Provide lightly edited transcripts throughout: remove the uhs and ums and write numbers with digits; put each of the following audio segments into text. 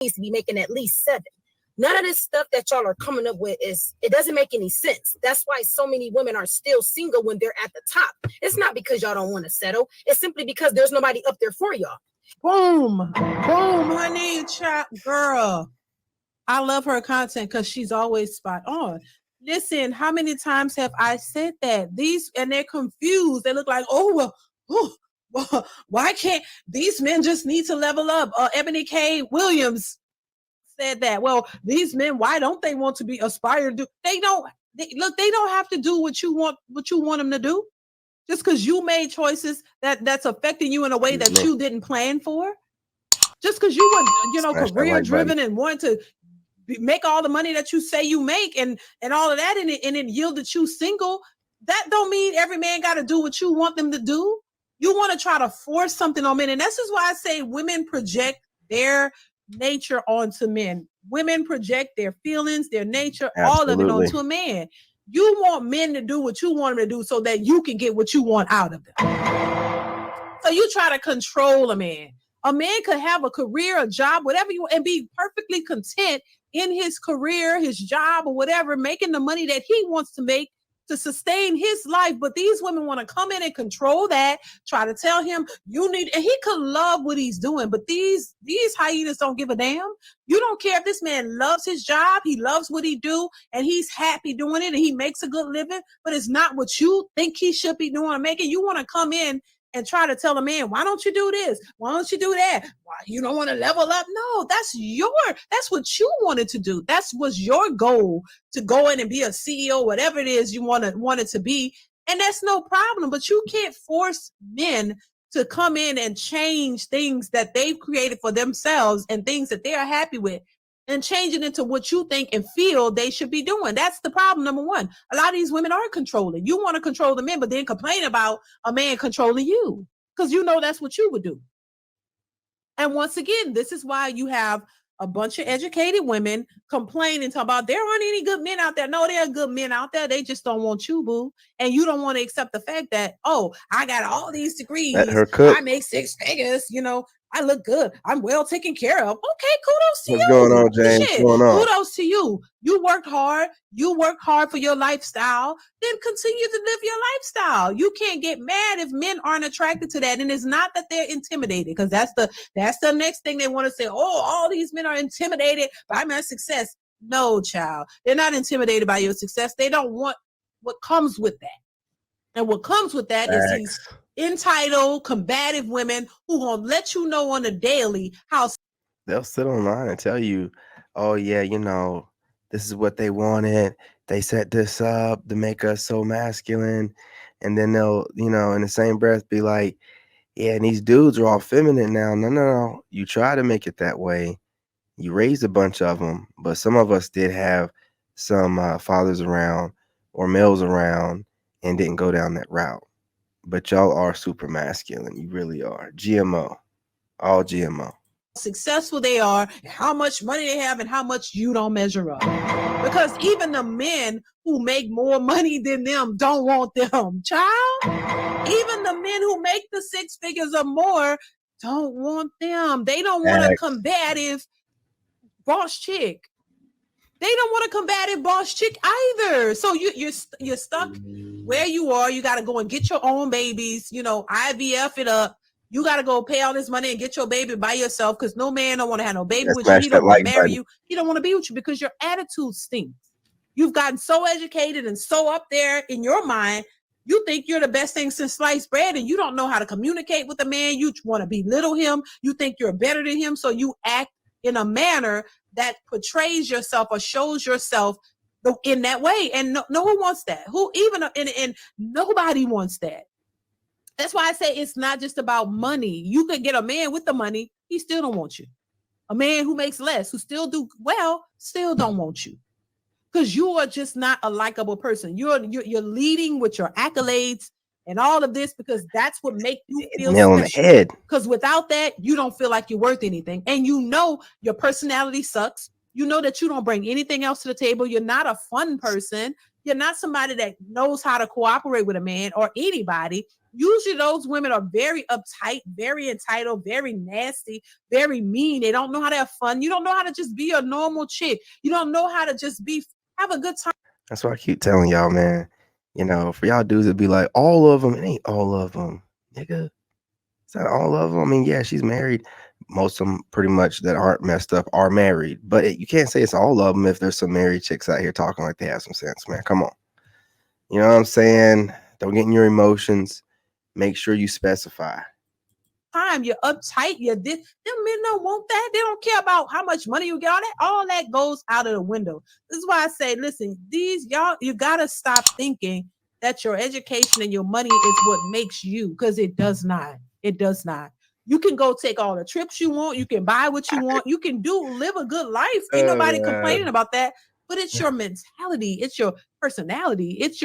needs to be making at least 7. None of this stuff that y'all are coming up with it doesn't make any sense. That's why so many women are still single when they're at the top. It's not because y'all don't want to settle. It's simply because there's nobody up there for y'all. Boom, boom, honey, child, girl. I love her content because she's always spot on. Listen, how many times have I said that? And they're confused. They look like, why can't these men just need to level up? Ebony K. Williams said that. Well, these men, why don't they want to be aspired to? They don't have to do what you want them to do. Just because you made choices that's affecting you in a way that you didn't plan for. Just because you were, career driven and wanted to make all the money that you say you make and all of that, and it yielded you single. That don't mean every man got to do what you want them to do. You want to try to force something on men, and this is why I say women project their nature onto men. Women project their feelings, their nature, all of it onto a man. You want men to do what you want them to do so that you can get what you want out of them. So you try to control a man. A man could have a career, a job, whatever you want, and be perfectly content in his career, his job, or whatever, making the money that he wants to make to sustain his life. But these women want to come in and control that, try to tell him and he could love what he's doing, but these hyenas don't give a damn. You don't care if this man loves his job, he loves what he do, and he's happy doing it, and he makes a good living, but it's not what you think he should be doing or making. You want to come in and try to tell a man, why don't you do this? Why don't you do that? Why you don't want to level up? No, that's what you wanted to do. That was your goal, to go in and be a CEO, whatever it is you want it to be. And that's no problem, but you can't force men to come in and change things that they've created for themselves and things that they are happy with, and change it into what you think and feel they should be doing. That's the problem, number one. A lot of these women are controlling. You want to control the men, but then complain about a man controlling you because you know that's what you would do. And once again, this is why you have a bunch of educated women complaining, talking about there aren't any good men out there. No, there are good men out there. They just don't want you, boo. And you don't want to accept the fact that, I got all these degrees. I make 6 figures, I look good. I'm well taken care of. Okay, kudos to you. What's going on, James? What's going on? Kudos to you. You worked hard. You worked hard for your lifestyle. Then continue to live your lifestyle. You can't get mad if men aren't attracted to that. And it's not that they're intimidated, because that's the next thing they want to say. All these men are intimidated by my success. No, child. They're not intimidated by your success. They don't want what comes with that. And what comes with that is these entitled, combative women who gonna let you know on a daily how they'll sit online and tell you, oh yeah, this is what they wanted. They set this up to make us so masculine. And then they'll, in the same breath be like, yeah, and these dudes are all feminine now. No. You try to make it that way. You raised a bunch of them, but some of us did have some fathers around or males around and didn't go down that route. But y'all are super masculine. You really are. GMO. All GMO. Successful they are, how much money they have, and how much you don't measure up. Because even the men who make more money than them don't want them, child. Even the men who make the 6 figures or more don't want them. They don't want a combative boss chick. They don't want a combative boss chick either. So you're stuck where you are. You got to go and get your own babies, IVF it up. You got to go pay all this money and get your baby by yourself, because no man don't want to have no baby with you. He don't want to marry you. He don't want to be with you because your attitude stinks. You've gotten so educated and so up there in your mind. You think you're the best thing since sliced bread, and you don't know how to communicate with a man. You want to belittle him. You think you're better than him. So you act in a manner that portrays yourself or shows yourself in that way. And no one wants that. And nobody wants that. That's why I say it's not just about money. You could get a man with the money. He still don't want you. A man who makes less, who still do well, still don't want you. Because you are just not a likable person. You're leading with your accolades and all of this because that's what makes you feel nail on the head. Because without that, you don't feel like you're worth anything. And your personality sucks. You know that you don't bring anything else to the table. You're not a fun person. You're not somebody that knows how to cooperate with a man or anybody. Usually those women are very uptight, very entitled, very nasty, very mean. They don't know how to have fun. You don't know how to just be a normal chick. You don't know how to just have a good time. That's why I keep telling y'all, man. For y'all dudes, it'd be like all of them. It ain't all of them, nigga. It's not all of them. I mean, yeah, she's married. Most of them, pretty much, that aren't messed up are married. But you can't say it's all of them if there's some married chicks out here talking like they have some sense, man. Come on. You know what I'm saying? Don't get in your emotions. Make sure you specify. You're uptight. Them men don't want that. They don't care about how much money you get. All that goes out of the window. This is why I say, listen, you gotta stop thinking that your education and your money is what makes you, because it does not. It does not. You can go take all the trips you want. You can buy what you want. You can live a good life. Ain't nobody complaining about that. But it's your mentality. It's your personality. It's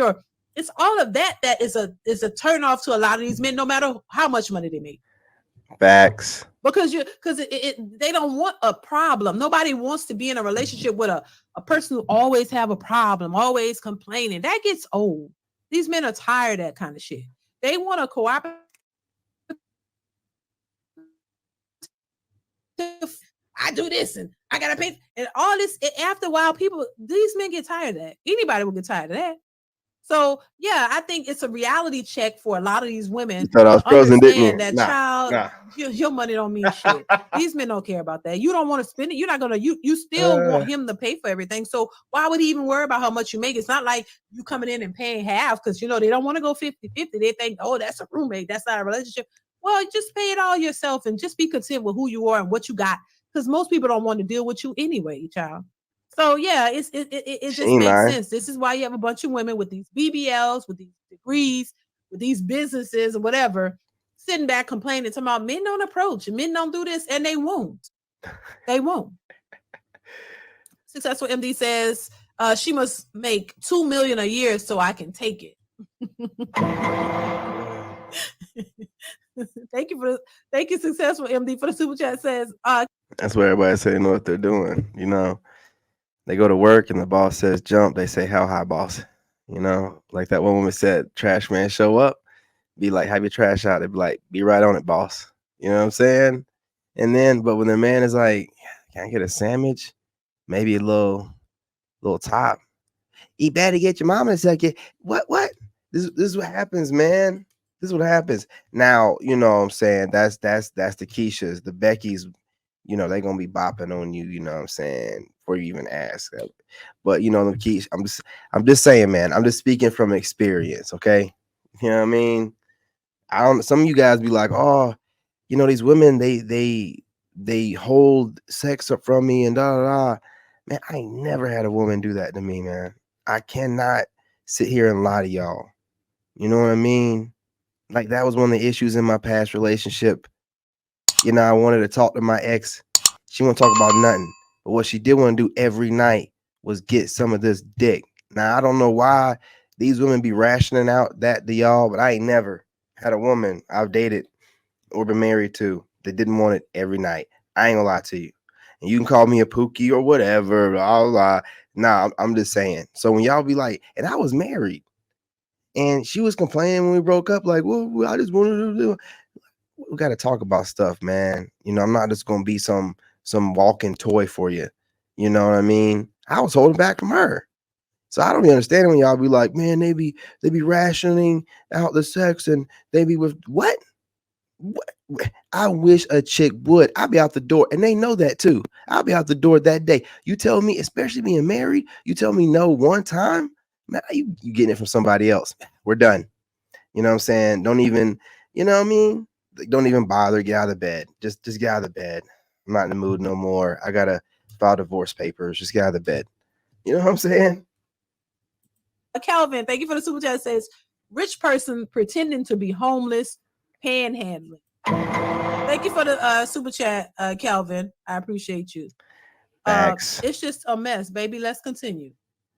all of that is a turn off to a lot of these men, no matter how much money they make. Facts. Because they don't want a problem. Nobody wants to be in a relationship with a person who always have a problem, always complaining. That gets old. These men are tired of that kind of shit. They want to cooperate. I do this and I gotta pay and all this. After a while, these men get tired of that. Anybody will get tired of that. So yeah, I think it's a reality check for a lot of these women. You thought I was frozen, didn't you? That child, your money don't mean shit. These men don't care about that. You don't want to spend it. You're not gonna. You still want him to pay for everything. So why would he even worry about how much you make? It's not like you coming in and paying half because they don't want to go 50-50. They think, oh, that's a roommate. That's not a relationship. Well, just pay it all yourself and just be content with who you are and what you got. Because most people don't want to deal with you anyway, child. So yeah, it just makes sense. This is why you have a bunch of women with these BBLs, with these degrees, with these businesses or whatever, sitting back complaining, talking about men don't approach, men don't do this, and they won't. They won't. Successful MD says she must make $2 million a year so I can take it. Thank you, Successful MD, for the super chat. Says that's where everybody say they know what they're doing. They go to work and the boss says jump. They say, how high, boss? Like that one woman said, trash man show up, be like, have your trash out. They'd be like, be right on it, boss. You know what I'm saying? And then, but when the man is like, can I get a sandwich? Maybe a little top. Eat better, get your mama a second. What? This is what happens, man. This is what happens. Now, you know what I'm saying? That's the Keishas, the Beckys, they're gonna be bopping on you, you know what I'm saying, before you even ask. But the Keish, I'm just saying, man, I'm just speaking from experience, okay? You know what I mean? Some of you guys be like, oh, these women, they hold sex up from me and da da da. Man, I ain't never had a woman do that to me, man. I cannot sit here and lie to y'all. You know what I mean? Like that was one of the issues in my past relationship. I wanted to talk to my ex. She wouldn't talk about nothing. But what she did want to do every night was get some of this dick. Now, I don't know why these women be rationing out that to y'all, but I ain't never had a woman I've dated or been married to that didn't want it every night. I ain't gonna lie to you. And you can call me a pookie or whatever, blah, blah. Nah, I'm just saying. So when y'all be like, and I was married, and she was complaining when we broke up, like, well, I just wanted to do. We got to talk about stuff, man. I'm not just gonna be some walking toy for you. You know what I mean? I was holding back from her, so I don't even understand when y'all be like, man, they be rationing out the sex and they be with what? I wish a chick would. I'll be out the door, and they know that too. I'll be out the door that day. You tell me, especially being married, you tell me no one time, man, you getting it from somebody else. We're done. You know what I'm saying? Don't even, you know what I mean? Don't even bother. Get out of bed. Just get out of bed. I'm not in the mood no more. I gotta file divorce papers. Just get out of bed. You know what I'm saying? Calvin, thank you for the super chat. Says rich person pretending to be homeless, panhandling. Thank you for the super chat, Calvin. I appreciate you. It's just a mess, baby. Let's continue.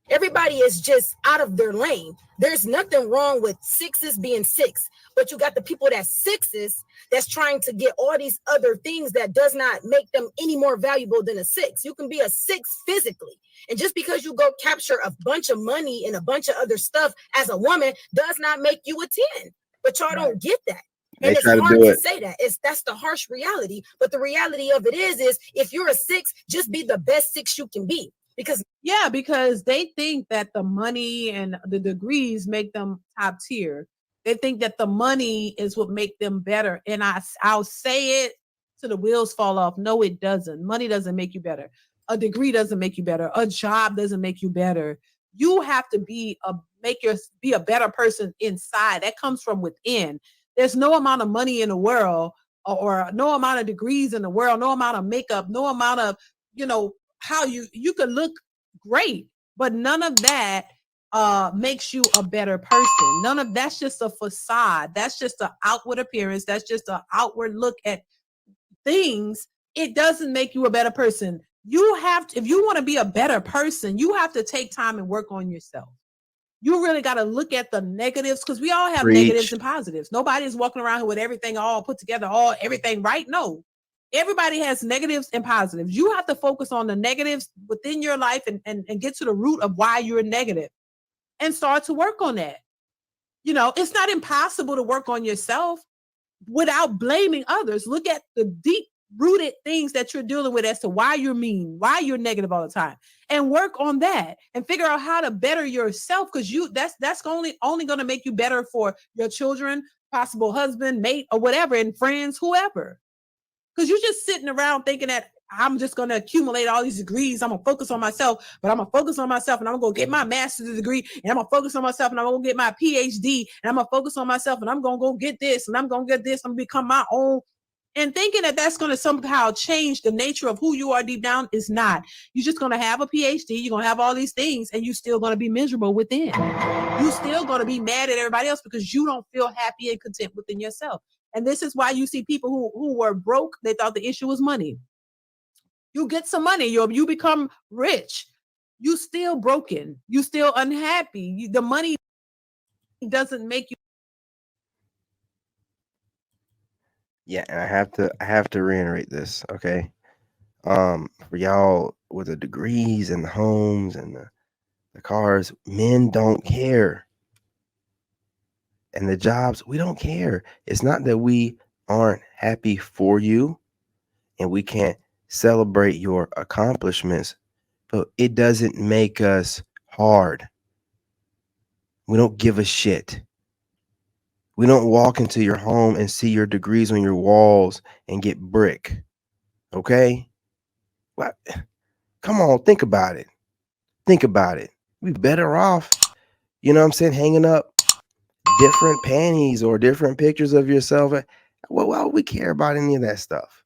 Everybody is just out of their lane. There's nothing wrong with sixes being six, but you got the people that's sixes that's trying to get all these other things that does not make them any more valuable than a six. You can be a six physically. And just because you go capture a bunch of money and a bunch of other stuff as a woman does not make you a 10. but y'all don't get that. They And it's try to hard do to it. say that. That's the harsh reality. But the reality of it is if you're a 6, just be the best 6 you can be. Because they think that the money and the degrees make them top tier. They think that the money is what make them better. And I'll say it till the wheels fall off. No, it doesn't. Money doesn't make you better. A degree doesn't make you better. A job doesn't make you better. You have to be a better person inside. That comes from within. There's no amount of money in the world or no amount of degrees in the world, no amount of makeup, no amount of, how you could look great, but none of that makes you a better person. None of that's just a facade. That's just an outward appearance. That's just an outward look at things. It doesn't make you a better person. You have to, if you want to be a better person, you have to take time and work on yourself. You really got to look at the negatives, because we all have negatives Preach. and positives. Nobody's walking around here with everything all put together, everything right. No, everybody has negatives and positives. You have to focus on the negatives within your life and get to the root of why you're negative and start to work on that. It's not impossible to work on yourself without blaming others. Look at the deep rooted things that you're dealing with as to why you're mean, why you're negative all the time, and work on that and figure out how to better yourself, because that's only going to make you better for your children, possible husband, mate, or whatever, and friends, whoever. Because you're just sitting around thinking that I'm just going to accumulate all these degrees. I'm going to focus on myself, but I'm going to focus on myself, and I'm going to go get my master's degree, and I'm going to focus on myself, and I'm going to get my PhD, and I'm going to focus on myself, and I'm going to go get this, and I'm going to get this. I'm going to become my own. And thinking that that's going to somehow change the nature of who you are deep down is not. You're just going to have a PhD. You're going to have all these things, and you're still going to be miserable within. You're still going to be mad at everybody else because you don't feel happy and content within yourself. And this is why you see people who were broke. They thought the issue was money. You get some money, you become rich. You still broken. You still unhappy. The money doesn't make you. Yeah, and I have to reiterate this, okay? For y'all with the degrees and the homes and the cars, men don't care. And the jobs, we don't care. It's not that we aren't happy for you and we can't celebrate your accomplishments, but it doesn't make us hard. We don't give a shit. We don't walk into your home and see your degrees on your walls and get brick. Okay? What? Come on, think about it. Think about it. We better off, you know what I'm saying, hanging up different panties or different pictures of yourself. Well, why would we care about any of that stuff?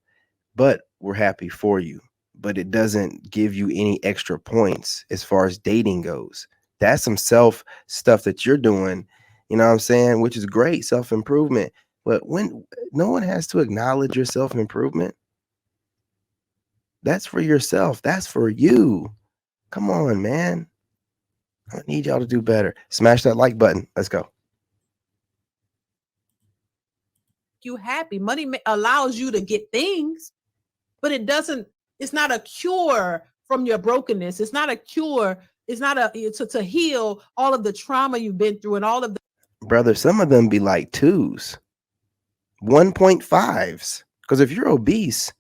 But we're happy for you. But it doesn't give you any extra points as far as dating goes. That's some self stuff that you're doing, you know what I'm saying, which is great, self improvement. But when no one has to acknowledge your self improvement, that's for yourself. That's for you. Come on, man. I need y'all to do better. Smash that like button. Let's go. You happy. Money allows you to get things, but it's not a cure from your brokenness. It's not a cure. It's not to heal all of the trauma you've been through and all of the. Brother, some of them be like 2s, 1.5s. Because if you're obese,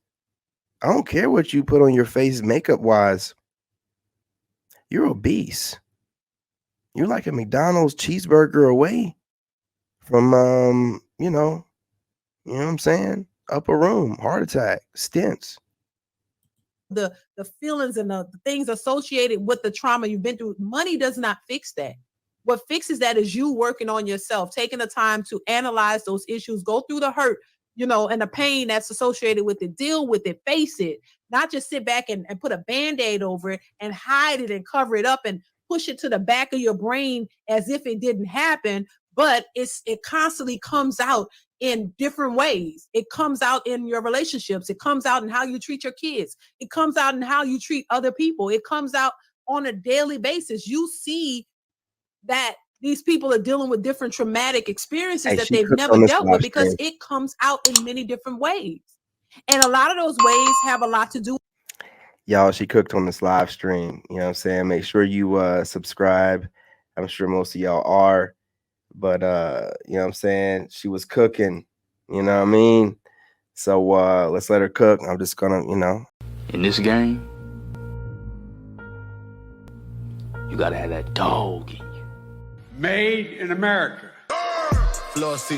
I don't care what you put on your face makeup wise. You're obese. You're like a McDonald's cheeseburger away from you know what I'm saying? Upper room, heart attack, stents. The feelings and the things associated with the trauma you've been through. Money does not fix that. What fixes that is you working on yourself, taking the time to analyze those issues, go through the hurt, and the pain that's associated with it, deal with it, face it, not just sit back and put a band-aid over it and hide it and cover it up and push it to the back of your brain as if it didn't happen. But it constantly comes out in different ways. It comes out in your relationships. It comes out in how you treat your kids. It comes out in how you treat other people. It comes out on a daily basis. You see that these people are dealing with different traumatic experiences that they've never dealt with because it comes out in many different ways. And a lot of those ways have a lot to do. Y'all, she cooked on this live stream. You know what I'm saying? Make sure you subscribe. I'm sure most of y'all are. But you know what I'm saying? She was cooking, you know what I mean? So let's let her cook. I'm just gonna, In this game, you gotta have that dog in you. Made in America.